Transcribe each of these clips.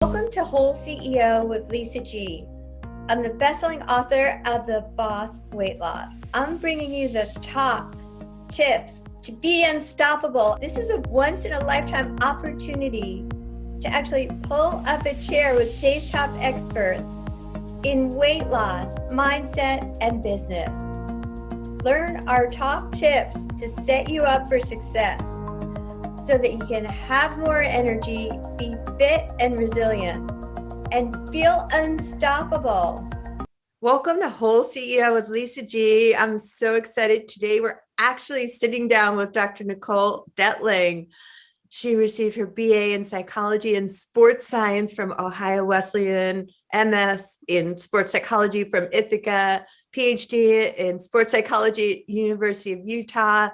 Welcome to WholeCEO with Lisa G. I'm the best-selling author of The Boss Weight Loss. I'm bringing you the top tips to be unstoppable. This is a once-in-a-lifetime opportunity to actually pull up a chair with today's top experts in weight loss, mindset, and business. Learn our top tips to set you up for success, so that you can have more energy, be fit and resilient, and feel unstoppable. Welcome to WholeCEO with Lisa G. I'm so excited. Today we're actually sitting down with Dr. Nicole Detling. She received her BA in psychology and sports science from Ohio Wesleyan, MS in sports psychology from Ithaca, PhD in sports psychology at University of Utah,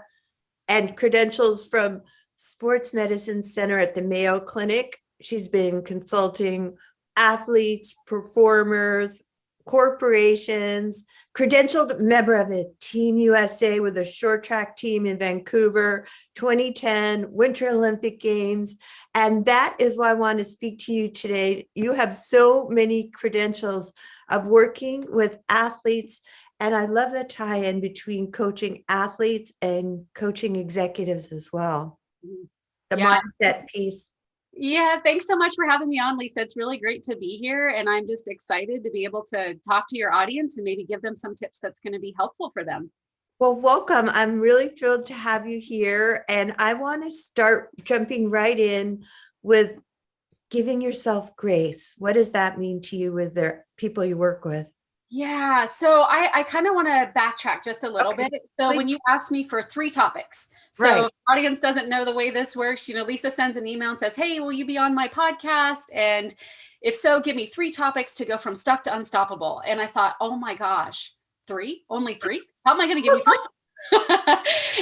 and credentials from Sports Medicine Center at the Mayo Clinic. She's been consulting athletes, performers, corporations, credentialed member of the Team USA with a short track team in Vancouver, 2010 Winter Olympic Games. And that is why I want to speak to you today. You have so many credentials of working with athletes. And I love the tie-in between coaching athletes and coaching executives as well. The mindset piece. Yeah, thanks so much for having me on, Lisa. It's really great to be here. And I'm just excited to be able to talk to your audience and maybe give them some tips that's going to be helpful for them. Well, welcome. I'm really thrilled to have you here. And I want to start jumping right in with giving yourself grace. What does that mean to you with the people you work with? Yeah, so I kind of want to backtrack just a little bit. So please. when you asked me for 3 topics, so Right. if the audience doesn't know the way this works, Lisa sends an email and says, hey, will you be on my podcast? And if so, give me 3 topics to go from stuck to unstoppable. And I thought, oh my gosh, 3? Only 3? How am I going to give you 3?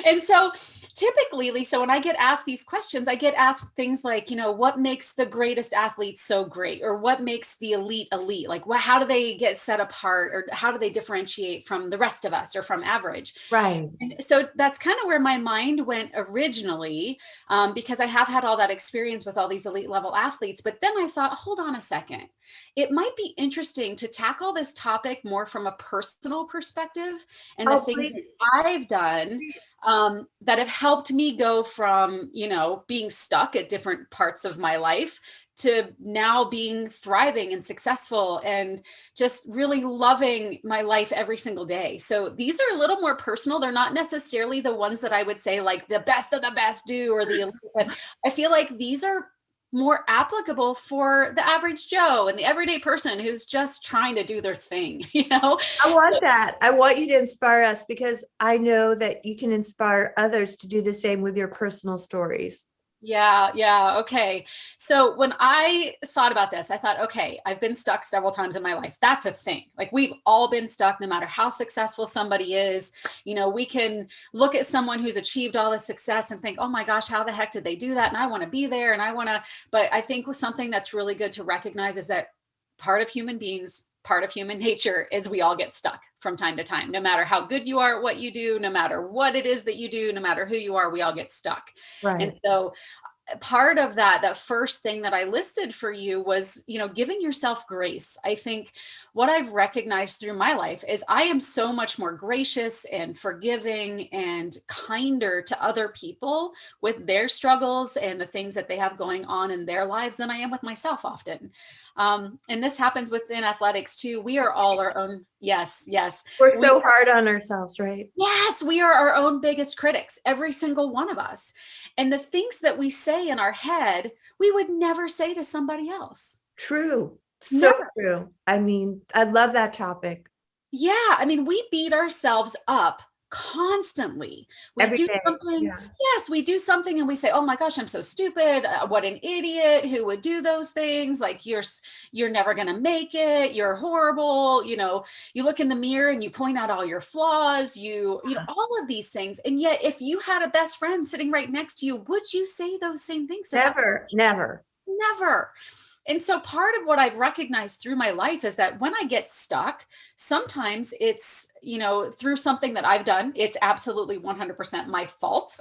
And so typically, Lisa, when I get asked these questions, I get asked things like, what makes the greatest athletes so great? Or what makes the elite elite? Like, how do they get set apart? Or how do they differentiate from the rest of us or from average? Right. And so that's kind of where my mind went originally, because I have had all that experience with all these elite level athletes. But then I thought, hold on a second. It might be interesting to tackle this topic more from a personal perspective and the things that I've done that have helped me go from, being stuck at different parts of my life to now being thriving and successful and just really loving my life every single day. So these are a little more personal. They're not necessarily the ones that I would say like the best of the best do or the elite, but I feel like these are more applicable for the average Joe and the everyday person who's just trying to do their thing, I want that. I want you to inspire us because I know that you can inspire others to do the same with your personal stories. Yeah. Okay. So when I thought about this, I thought, okay, I've been stuck several times in my life. That's a thing. Like we've all been stuck, no matter how successful somebody is. We can look at someone who's achieved all this success and think, oh my gosh, how the heck did they do that? And I want to be there. But I think something that's really good to recognize is that part of human nature is we all get stuck from time to time. No matter how good you are at what you do, no matter what it is that you do, no matter who you are, we all get stuck. Right. And so part of that first thing that I listed for you was, giving yourself grace. I think what I've recognized through my life is I am so much more gracious and forgiving and kinder to other people with their struggles and the things that they have going on in their lives than I am with myself often. And this happens within athletics too. We are all our own. Yes. We're so hard on ourselves, right? Yes, we are our own biggest critics, every single one of us. And the things that we say in our head, we would never say to somebody else. True. So true. I mean, I love that topic. Yeah. I mean, we beat ourselves up constantly. We do something. Yeah. Yes, we do something and we say, oh my gosh, I'm so stupid. What an idiot. Who would do those things? Like you're never going to make it. You're horrible. You look in the mirror and you point out all your flaws, all of these things. And yet if you had a best friend sitting right next to you, would you say those same things? Never. And so part of what I've recognized through my life is that when I get stuck, sometimes it's, through something that I've done. It's absolutely 100% my fault,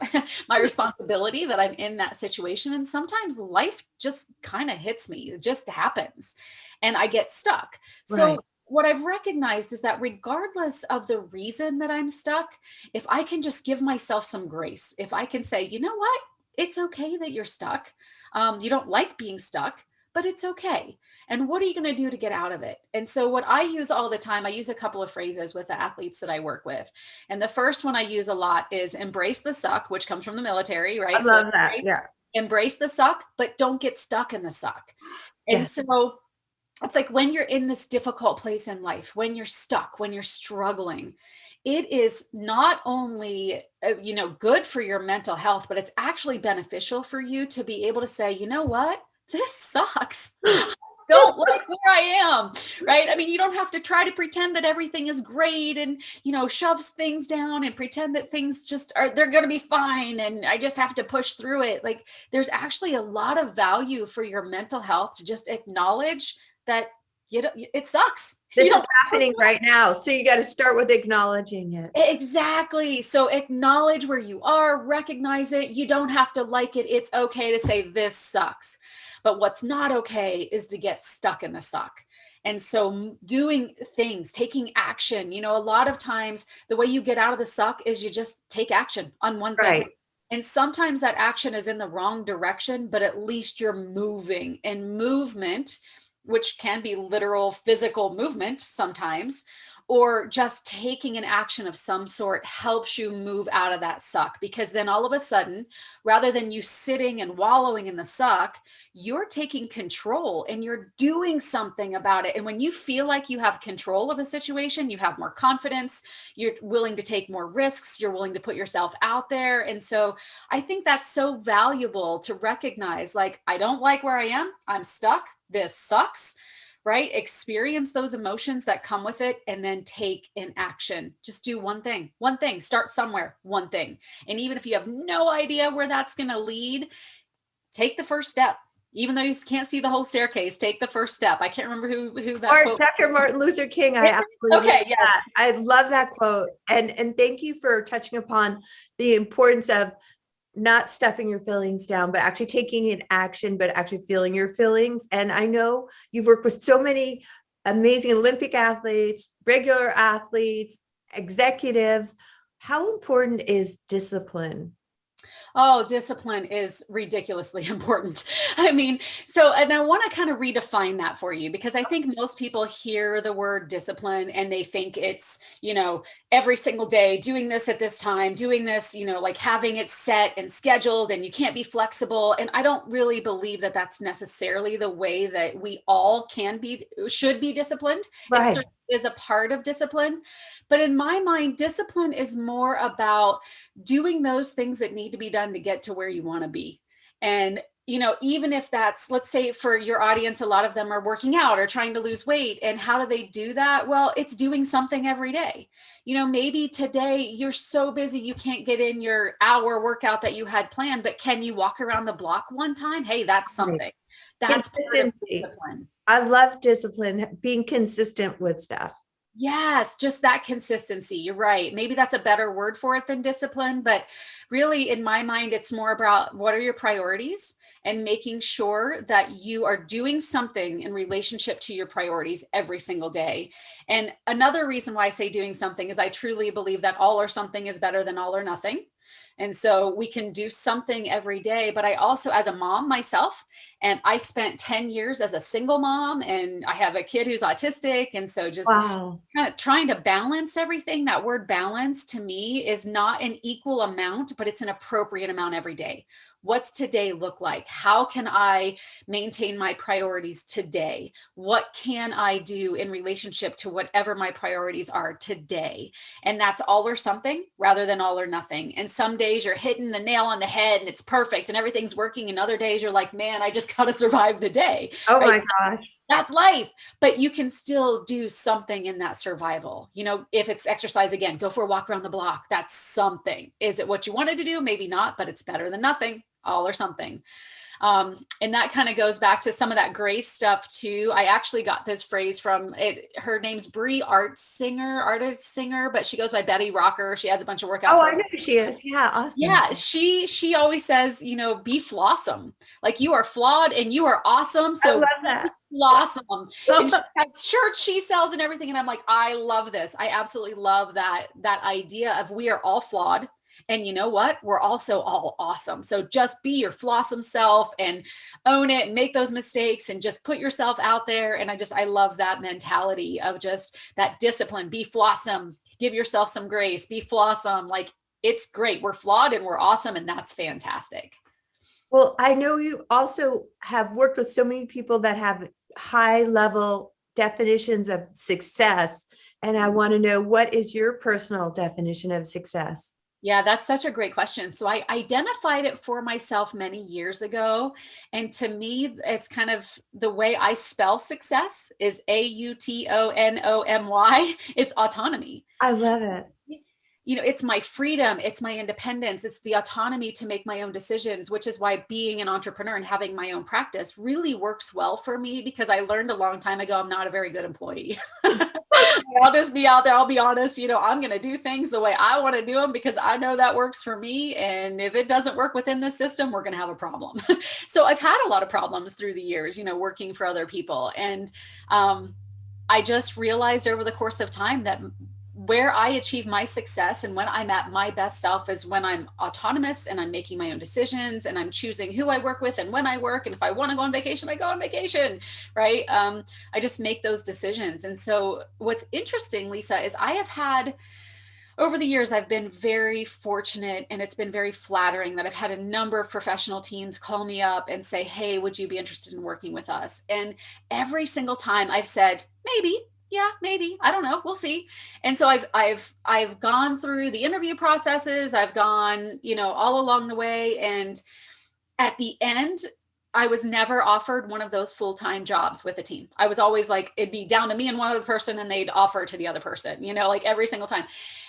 my responsibility that I'm in that situation. And sometimes life just kind of hits me. It just happens and I get stuck. Right. So what I've recognized is that regardless of the reason that I'm stuck, if I can just give myself some grace, if I can say, you know what, it's okay that you're stuck. You don't like being stuck, but it's okay. And what are you going to do to get out of it? And so what I use all the time, I use a couple of phrases with the athletes that I work with. And the first one I use a lot is embrace the suck, which comes from the military, right? I love that. Yeah. Embrace the suck, but don't get stuck in the suck. And Yes. so it's like when you're in this difficult place in life, when you're stuck, when you're struggling, it is not only good for your mental health, but it's actually beneficial for you to be able to say, you know what, this sucks. Don't like where I am, right? I mean, you don't have to try to pretend that everything is great and, shoves things down and pretend that things they're going to be fine. And I just have to push through it. Like there's actually a lot of value for your mental health to just acknowledge that it sucks. This is happening right now. So you got to start with acknowledging it. Exactly. So acknowledge where you are, recognize it. You don't have to like it. It's okay to say this sucks. But what's not okay is to get stuck in the suck. And so doing things, taking action, a lot of times the way you get out of the suck is you just take action on one thing. Right. And sometimes that action is in the wrong direction, but at least you're moving. And movement, which can be literal physical movement sometimes, or just taking an action of some sort helps you move out of that suck. Because then all of a sudden, rather than you sitting and wallowing in the suck, you're taking control and you're doing something about it. And when you feel like you have control of a situation, you have more confidence, you're willing to take more risks, you're willing to put yourself out there. And so I think that's so valuable to recognize, like, I don't like where I am, I'm stuck, this sucks, right? Experience those emotions that come with it and then take an action. Just do one thing, start somewhere, one thing. And even if you have no idea where that's going to lead, take the first step. Even though you can't see the whole staircase, take the first step. I can't remember who that quote. Dr. Martin Luther King. I absolutely love yes. that. I love that quote. And thank you for touching upon the importance of not stuffing your feelings down, but actually taking an action, but actually feeling your feelings. And I know you've worked with so many amazing Olympic athletes, regular athletes, executives. How important is discipline? Oh, discipline is ridiculously important. I mean, and I want to kind of redefine that for you, because I think most people hear the word discipline and they think it's, every single day doing this at this time, doing this, like having it set and scheduled and you can't be flexible. And I don't really believe that that's necessarily the way that we all should be disciplined. Right. It certainly is a part of discipline. But in my mind, discipline is more about doing those things that need to be done to get to where you want to be. And, even if that's, let's say for your audience, a lot of them are working out or trying to lose weight. And how do they do that? Well, it's doing something every day. Maybe today you're so busy you can't get in your hour workout that you had planned, but can you walk around the block one time? Hey, that's something. That's part of discipline. I love discipline, being consistent with stuff. Yes, just that consistency. You're right. Maybe that's a better word for it than discipline, but really in my mind, it's more about what are your priorities and making sure that you are doing something in relationship to your priorities every single day. And another reason why I say doing something is I truly believe that all or something is better than all or nothing. And so we can do something every day. But I also, as a mom myself, and I spent 10 years as a single mom, and I have a kid who's autistic. And so just kind of trying to balance everything. That word balance to me is not an equal amount, but it's an appropriate amount every day. What's today look like? How can I maintain my priorities today? What can I do in relationship to whatever my priorities are today? And that's all or something rather than all or nothing. And some days you're hitting the nail on the head and it's perfect and everything's working. And other days you're like, man, I just got to survive the day. Oh my gosh. That's life. But you can still do something in that survival. If it's exercise, again, go for a walk around the block. That's something. Is it what you wanted to do? Maybe not, but it's better than nothing. All or something. And that kind of goes back to some of that grace stuff too. I actually got this phrase from it. Her name's Brie artist singer, but she goes by Betty Rocker. She has a bunch of workout Oh, I know programs. who she is. Yeah, awesome. Yeah, she always says, be FlawSome. Like, you are flawed and you are awesome. I So love that. FlawSome. And she has shirts she sells and everything. And I'm like, I love this. I absolutely love that idea of we are all flawed. And you know what? We're also all awesome. So just be your FlawSome self and own it and make those mistakes and just put yourself out there. And I love that mentality of just that discipline. Be FlawSome. Give yourself some grace. Be FlawSome. Like, it's great. We're flawed and we're awesome. And that's fantastic. Well, I know you also have worked with so many people that have high level definitions of success. And I want to know, what is your personal definition of success? Yeah, that's such a great question. So I identified it for myself many years ago. And to me, it's kind of the way I spell success is AUTONOMY. It's autonomy. I love it. It's my freedom, it's my independence, it's the autonomy to make my own decisions, which is why being an entrepreneur and having my own practice really works well for me, because I learned a long time ago, I'm not a very good employee. I'll just be out there. I'll be honest, I'm going to do things the way I want to do them because I know that works for me. And if it doesn't work within the system, we're going to have a problem. So I've had a lot of problems through the years, working for other people. And I just realized over the course of time that where I achieve my success and when I'm at my best self is when I'm autonomous and I'm making my own decisions and I'm choosing who I work with and when I work. And if I want to go on vacation, I go on vacation, right? I just make those decisions. And so what's interesting, Lisa, is I have had, over the years, I've been very fortunate, and it's been very flattering that I've had a number of professional teams call me up and say, hey, would you be interested in working with us? And every single time I've said, maybe. Yeah, maybe. I don't know. We'll see. And so I've gone through the interview processes. I've gone, all along the way. And at the end, I was never offered one of those full-time jobs with a team. I was always like, it'd be down to me and one other person, and they'd offer it to the other person, like every single time.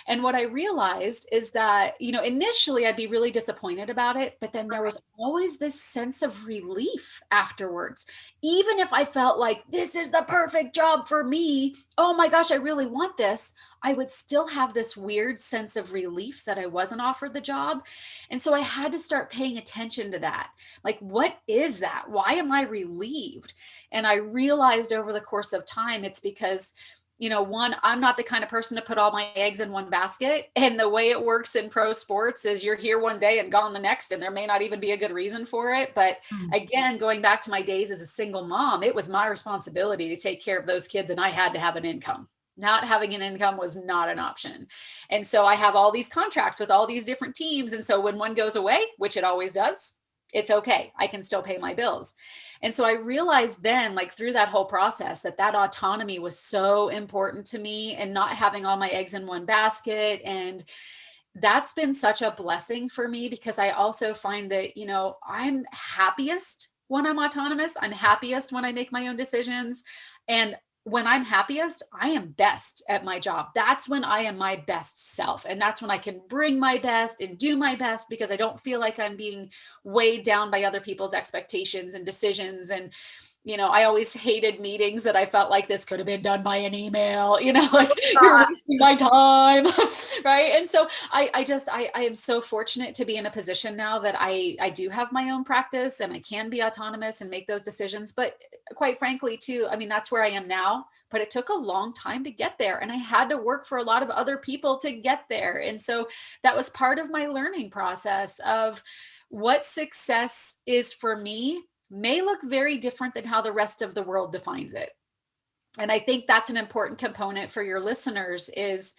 And what I realized is that, initially I'd be really disappointed about it, but then there was always this sense of relief afterwards. Even if I felt like this is the perfect job for me, oh my gosh, I really want this, I would still have this weird sense of relief that I wasn't offered the job. And so I had to start paying attention to that. Like, what is that? Why am I relieved? And I realized over the course of time, it's because, one, I'm not the kind of person to put all my eggs in one basket. And the way it works in pro sports is you're here one day and gone the next, and there may not even be a good reason for it. But again, going back to my days as a single mom, it was my responsibility to take care of those kids, and I had to have an income. Not having an income was not an option. And so I have all these contracts with all these different teams. And so when one goes away, which it always does, it's okay. I can still pay my bills. And so I realized then, like through that whole process, that autonomy was so important to me, and not having all my eggs in one basket. And that's been such a blessing for me, because I also find that, I'm happiest when I'm autonomous. I'm happiest when I make my own decisions. And when I'm happiest, I am best at my job. That's when I am my best self. And that's when I can bring my best and do my best, because I don't feel like I'm being weighed down by other people's expectations and decisions. And, I always hated meetings that I felt like this could have been done by an email, like you're wasting my time. Right. And so I am so fortunate to be in a position now that I do have my own practice, and I can be autonomous and make those decisions. But quite frankly, too, I mean, that's where I am now, but it took a long time to get there. And I had to work for a lot of other people to get there. And so that was part of my learning process of what success is for me may look very different than how the rest of the world defines it. And I think that's an important component for your listeners, is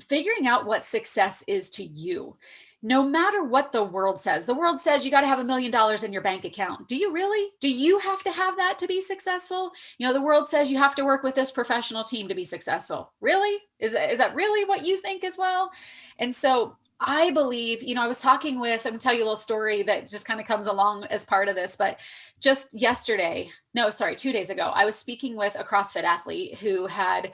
figuring out what success is to you. No matter what the world says you got to have $1 million in your bank account. Do you really? Do you have to have that to be successful? The world says you have to work with this professional team to be successful. Really? Is that really what you think as well? And so I believe, I was talking with, I'm going to tell you a little story that just kind of comes along as part of this, but just 2 days ago, I was speaking with a CrossFit athlete who had,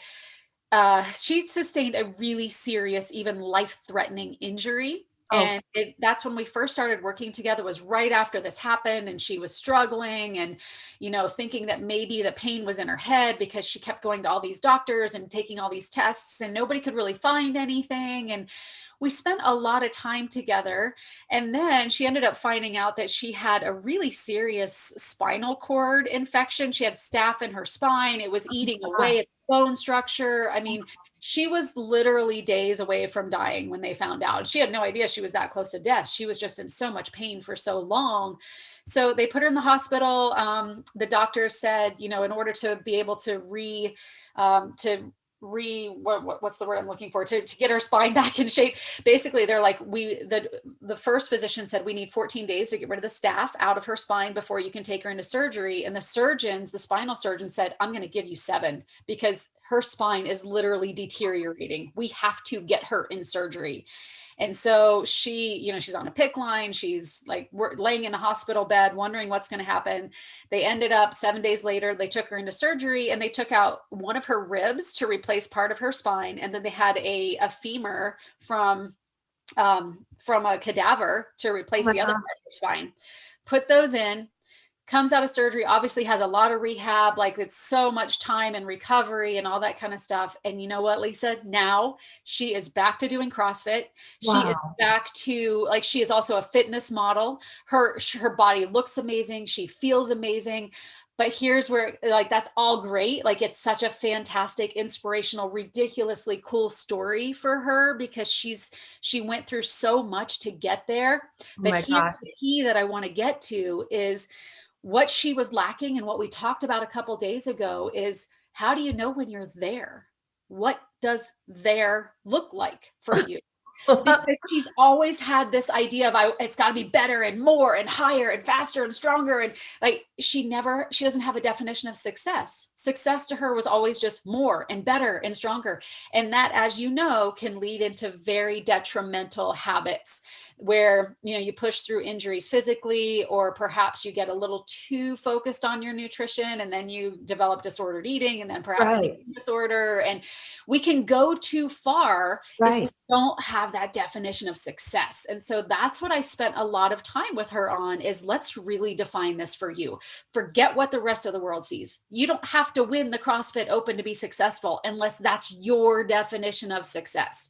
she'd sustained a really serious, even life-threatening injury. Oh, That's when we first started working together, was right after this happened, and she was struggling and, thinking that maybe the pain was in her head because she kept going to all these doctors and taking all these tests and nobody could really find anything. And we spent a lot of time together. And then she ended up finding out that she had a really serious spinal cord infection. She had staph in her spine. It was eating away gosh. at the bone structure. I mean, she was literally days away from dying when they found out. She had no idea she was that close to death. She was just in so much pain for so long. So they put her in the hospital. The doctor said, in order to be able to what's the word I'm looking for, to get her spine back in shape. Basically, they're like, the first physician said, we need 14 days to get rid of the staph out of her spine before you can take her into surgery. And the spinal surgeon said, I'm going to give you 7 because her spine is literally deteriorating. We have to get her in surgery. And so she's on a PICC line. She's like, we're laying in a hospital bed, wondering what's going to happen. They ended up 7 days later, they took her into surgery and they took out one of her ribs to replace part of her spine. And then they had a femur from a cadaver to Oh replace my the other God. part of her spine. Put those in, comes out of surgery, obviously has a lot of rehab, like it's so much time and recovery and all that kind of stuff. And you know what, Lisa? Now she is back to doing CrossFit. She is Wow. back to, like, she is also a fitness model. Her body looks amazing. She feels amazing. But here's where, like, that's all great. Like, it's such a fantastic, inspirational, ridiculously cool story for her because she went through so much to get there. Oh But my here's gosh. the key that I want to get to is what she was lacking, and what we talked about a couple days ago is, how do you know when you're there? What does there look like for you? Because she's always had this idea of, it's got to be better and more and higher and faster and stronger, and like she doesn't have a definition of success to her was always just more and better and stronger. And that, as you know, can lead into very detrimental habits where you push through injuries physically, or perhaps you get a little too focused on your nutrition and then you develop disordered eating, and then perhaps an Right. eating disorder. And we can go too far if we Right. don't have that definition of success. And so that's what I spent a lot of time with her on, is let's really define this for you. Forget what the rest of the world sees. You don't have to win the CrossFit Open to be successful unless that's your definition of success.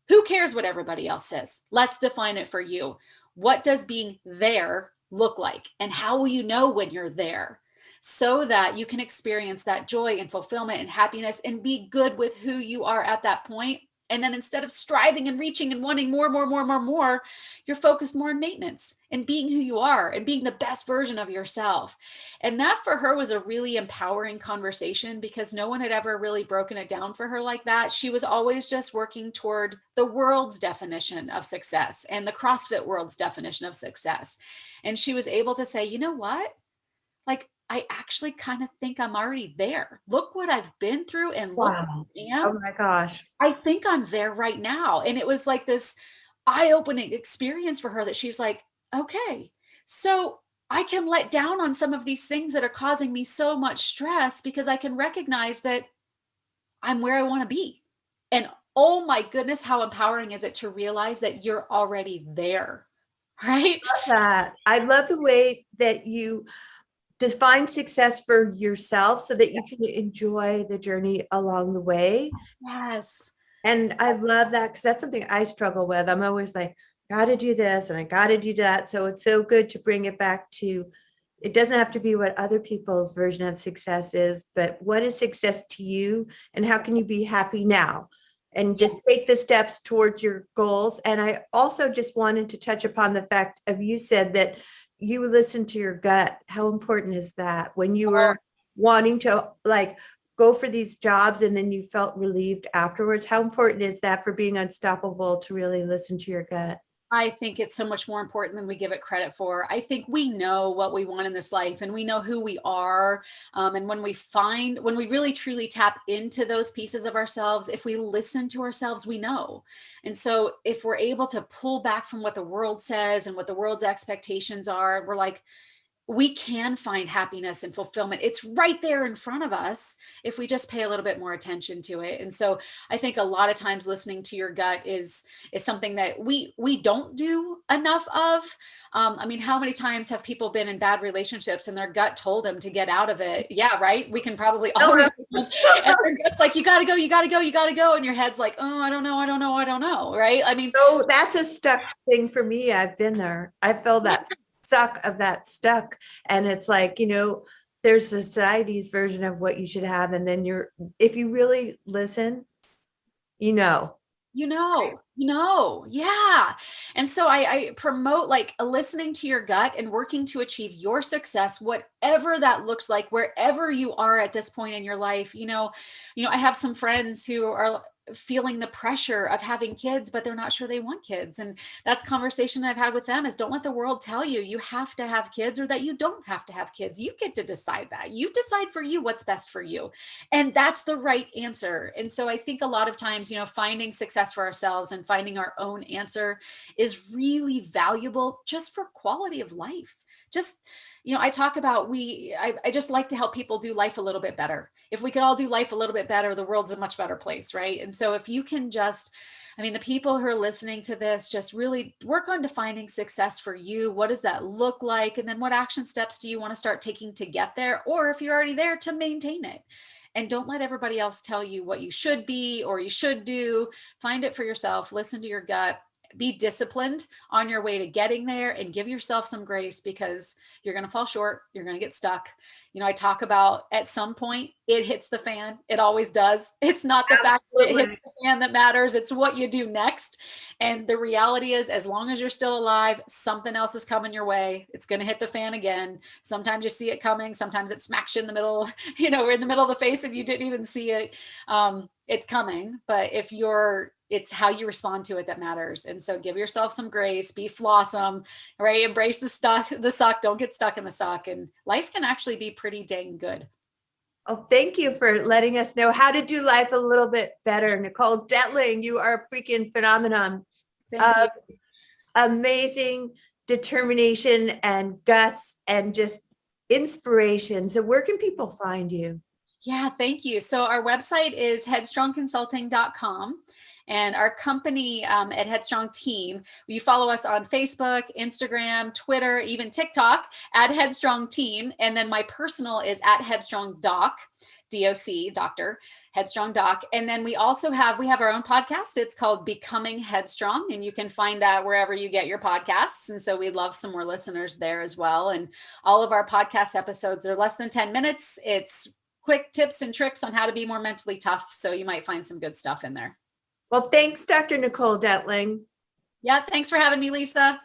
Who cares what everybody else says? Let's define it for you. What does being there look like? And how will you know when you're there? So that you can experience that joy and fulfillment and happiness and be good with who you are at that point. And then instead of striving and reaching and wanting more, you're focused more on maintenance and being who you are and being the best version of yourself. And that for her was a really empowering conversation because no one had ever really broken it down for her like that. She was always just working toward the world's definition of success and the CrossFit world's definition of success. And she was able to say, you know what? Like, I actually kind of think I'm already there. Look what I've been through and look Wow. where I Oh am. my gosh. I think I'm there right now. And it was like this eye-opening experience for her that she's like, okay, so I can let down on some of these things that are causing me so much stress because I can recognize that I'm where I want to be. And oh my goodness, how empowering is it to realize that you're already there, right? That. I love the way that you define success for yourself so that you can enjoy the journey along the way. Yes. And I love that because that's something I struggle with. I'm always like, got to do this and I got to do that. So it's so good to bring it back to, it doesn't have to be what other people's version of success is, but what is success to you and how can you be happy now? And just Yes. take the steps towards your goals. And I also just wanted to touch upon the fact of, you said that you listen to your gut. How important is that when you were wanting to like go for these jobs and then you felt relieved afterwards? How important is that for being unstoppable to really listen to your gut? I think it's so much more important than we give it credit for. I think we know what we want in this life and we know who we are. And when we really truly tap into those pieces of ourselves, if we listen to ourselves, we know. And so if we're able to pull back from what the world says and what the world's expectations are, we're like, we can find happiness and fulfillment. It's right there in front of us if we just pay a little bit more attention to it. And so I think a lot of times listening to your gut is something that we don't do enough of. I mean, how many times have people been in bad relationships and their gut told them to get out of it? Yeah, right. We can probably all and their gut's like, you gotta go, you gotta go, you gotta go. And your head's like, oh, I don't know, I don't know, I don't know. Right. I mean, so that's a stuck thing for me. I've been there. I feel that suck of that stuck. And it's like, there's society's version of what you should have. And then if you really listen, yeah. And so I promote like listening to your gut and working to achieve your success, whatever that looks like, wherever you are at this point in your life. I have some friends who are feeling the pressure of having kids, but they're not sure they want kids. And that's conversation I've had with them is don't let the world tell you you have to have kids or that you don't have to have kids. You get to decide that. You decide for you what's best for you. And that's the right answer. And so I think a lot of times, finding success for ourselves and finding our own answer is really valuable just for quality of life. Just, I talk about I just like to help people do life a little bit better. If we could all do life a little bit better, the world's a much better place, right? And so if you can just, the people who are listening to this, just really work on defining success for you. What does that look like? And then what action steps do you want to start taking to get there? Or if you're already there, to maintain it. And don't let everybody else tell you what you should be or you should do. Find it for yourself. Listen to your gut. Be disciplined on your way to getting there and give yourself some grace because you're going to fall short. You're going to get stuck. I talk about at some point it hits the fan. It always does. It's not the fact that it hits the fan that matters. It's what you do next. And the reality is, as long as you're still alive, something else is coming your way. It's going to hit the fan again. Sometimes you see it coming. Sometimes it smacks you in the middle, in the middle of the face and you didn't even see it. It's coming. But it's how you respond to it that matters. And so give yourself some grace, be FlawSome, right? Embrace the suck, don't get stuck in the suck. And life can actually be pretty dang good. Oh, thank you for letting us know how to do life a little bit better. Nicole Detling, you are a freaking phenomenon. Thank you. Amazing determination and guts and just inspiration. So where can people find you? Yeah, thank you. So our website is headstrongconsulting.com. And our company at HeadStrong Team, you follow us on Facebook, Instagram, Twitter, even TikTok at HeadStrong Team. And then my personal is at HeadStrong Doc, DOC, Doctor, HeadStrong Doc. And then we also have our own podcast. It's called Becoming Headstrong. And you can find that wherever you get your podcasts. And so we'd love some more listeners there as well. And all of our podcast episodes, they're less than 10 minutes. It's quick tips and tricks on how to be more mentally tough. So you might find some good stuff in there. Well, thanks, Dr. Nicole Detling. Yeah, thanks for having me, Lisa.